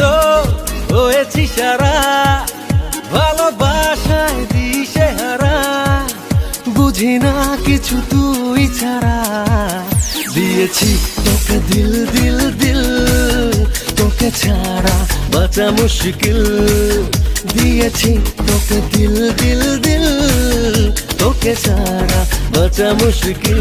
তো হয়েছি সারা, ভালোবাসায় দিশে হারা, বুঝি না কিছু তুই ছাড়া। দিয়েছি তোকে দিল দিল দিল, তোকে ছাড়া বাঁচা মুশকিল। দিয়েছি তোকে দিল দিল দিল, তোকে ছাড়া বাঁচা মুশকিল।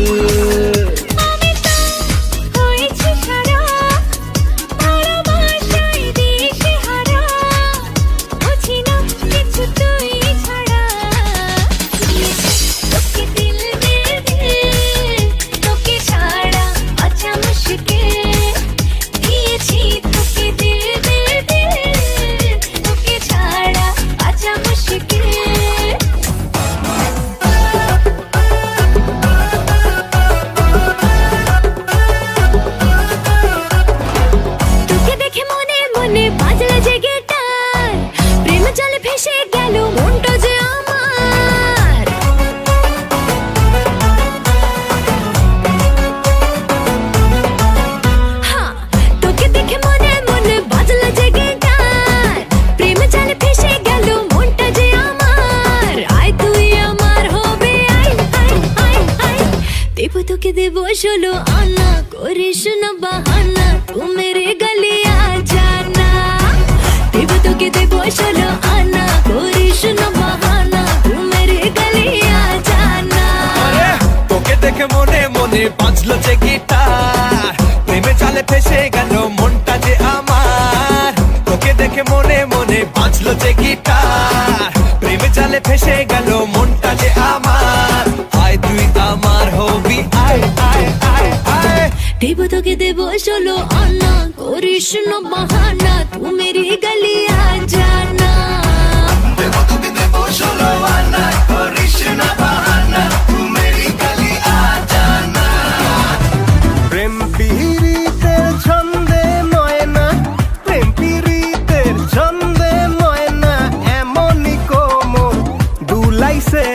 তোকে দেবো 16 আনা, করিস না বাহানা, তু মেরে গলি আ জানা। তোকে দেবো 16 আনা, করিস না বাহানা, তু মেরে গলি আ জানা। তোকে দেখে মনে মনে বাজলো যে গিটার, প্রেমে জালে ফেসে গেল মনটা যে আমার। তোকে দেখে মনে মনে বাজলো যে গিটার, প্রেমে জালে ফেসে গেল মনটা যে আমার। আয় তুই আমার হবি, আয় আয় আয় আয়। তোকে দেবো 16 আনা, করিস না বাহানা, তু মেরি গলি আ জানা। তোকে দেবো 16 আনা, করিস না বাহানা, তু মেরি গলি আ জানা। প্রেম পীড়িতের ছন্দে ময়না, প্রেম পীড়িতের ছন্দে ময়না, এমনই কোমল দুলাইছে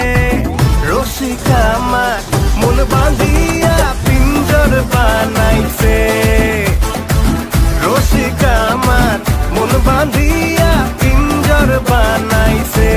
রসিকা আমার, মন বাঁধিয়া পিঞ্জর বানাইছে। রসিকা আমার মন বাঁধিয়া পিঞ্জর বানাইছে।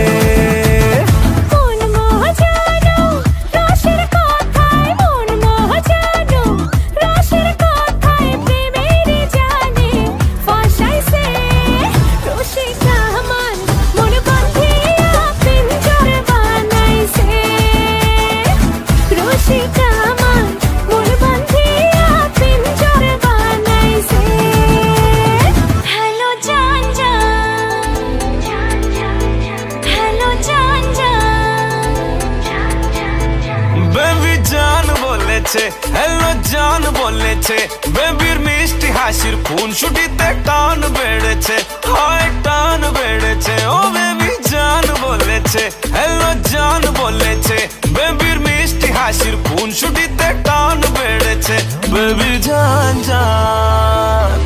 হ্যালো জান বলেছে, বেবির মিষ্টি হাসির খুন ছুটিতে টান বেড়েছে, হয় টান বেড়েছে। ও বেবি জান বলেছে, হ্যালো জান বলেছে, বেবির মিষ্টি হাসির খুন ছুটিতে টান বেড়েছে। বেবি জান জান,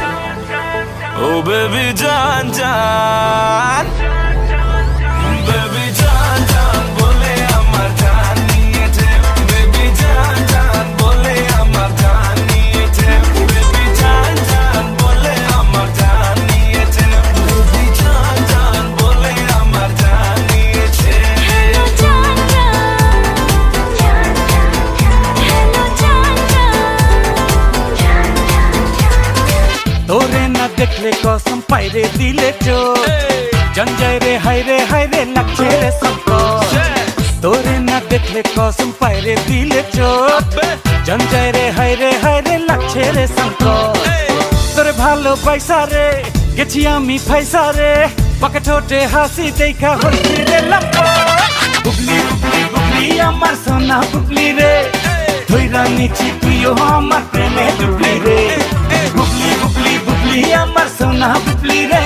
ও বেবি জান জান, বেবি জান জান বলে আমার জান নিয়েছে। বেবি জান জান বলে আমার জান নিয়েছে। বেবি জান জান বলে আমার জান নিয়েছে। বেবি জান জান বলে আমার জান নিয়েছে। তোরে না দেখলে কসম পাইরে দিলে চোখ, জঞ্জায় রে হায় রে লাগছে রে সংকট। তোরে না দেখলে কসম পাইরে দিলে চোখ, জঞ্জায় রে হায় রে লাগছে রে সংকট। তোরে ভালো পয়সা রে গেছি আমি ফাইসা রে, পাকে ঠোঁটে হাসি দেখা হইছি রে লম্পট। বুবলি বুবলি বুবলি আমার সোনা বুবলি রে, ধইরা নিছি তুইও আমার প্রেমে ডুবলি রে। বুবলি বুবলি বুবলি আমার সোনা বুবলি রে,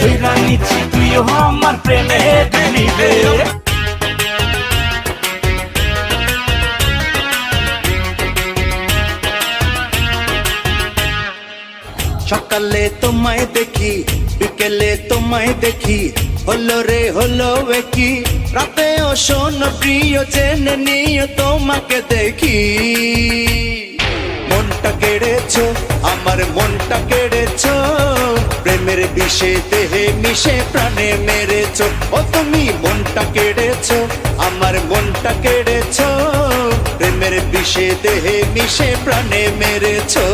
ধইরা নিছি তুইও আমার প্রেমে ডুবলি রে। সকালে তোমায় দেখি, বিকেলে তোমায় দেখি, হলো রে হলো কি রাতেও শোনো প্রিয় জেনে নিও তোমাকে দেখি। মনটা কেড়েছো আমার মনটা কেড়েছো, প্রেমের বিষে দেহে মিশে প্রাণে মেরেছো ও তুমি মনটা কেড়েছো আমার মনটা কেড়েছো প্রেমের বিষে দেহে মিশে প্রাণে মেরেছো